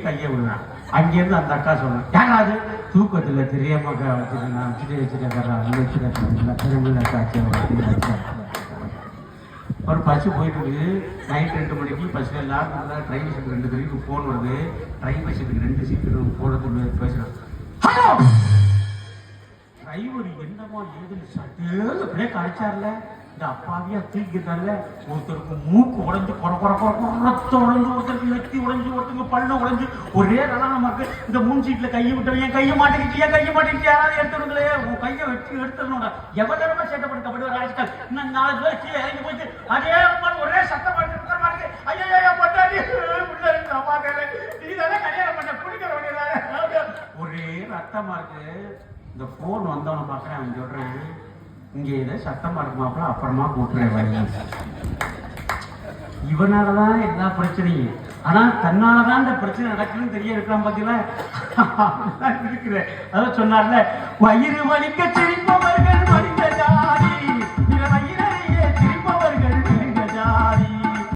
கையை விடுறான். அங்கேருந்து அந்த அக்கா சொன்னான், யாராவது தூக்கத்தில் தெரியாம ஒரு பஸ்ஸு போயிட்டு இருக்குது. நைட் 2 மணிக்கு பஸ்ஸில் எல்லாருக்கும் ட்ரெயின் சீட்டு 2 பேருக்கு ஃபோன் வருது. ட்ரெயின் பஸ்ஸுக்கு 2 சீட்டு போனது பேசுகிறேன். ஹலோ டிரைவர் என்னமோ ஏதுன்னு சட்டு பிரேக் அடிச்சார்ல, இந்த அப்பாவியா தூக்கிட்டாங்க. ஒருத்தருக்கு மூக்கு உடைஞ்சு ரத்தம் உடைஞ்சு, ஒருத்தருக்கு நெத்தி உடைஞ்சு, ஒருத்தருக்கு பல்ல உடைஞ்சு, ஒரே நமக்கு இந்த முன் சீட்ல கையை விட்டு என் கையை மாட்டிக்கிச்சு யாராவது எடுத்துடுங்களே, உன் கையை வெட்டி எடுத்துடணும். எவ்வளவு நேரமா சேட்டப்பட்டு கபடி ஒரு ஆட்சிகள் இன்னும் 4 பேர் கீழே இறங்கி போச்சு. அதே ஒரே சத்தம் பண்ணிட்டு மாட்டேங்குது. ஐயோ பட்டாடி நீ தானே கல்யாணம் பண்ண பிடிக்கிற ஒரே ரத்தமா இருக்கு. இந்த போன் வந்தவனை பாக்குறேன். அவன் சொல்றேன், இங்க ஏதோ சத்தமா இருக்குமாப்பா, அப்புறமா கூட்டுறேன். இவனாலதான் எல்லா பிரச்சனையும். ஆனா தன்னாலதான் இந்த பிரச்சனை நடக்குன்னு தெரிய இருக்கலாம். பாத்தீங்களா இருக்கிறேன். அதான் சொன்னார்ல, வயிறு வலிக்க சிரிப்பவன்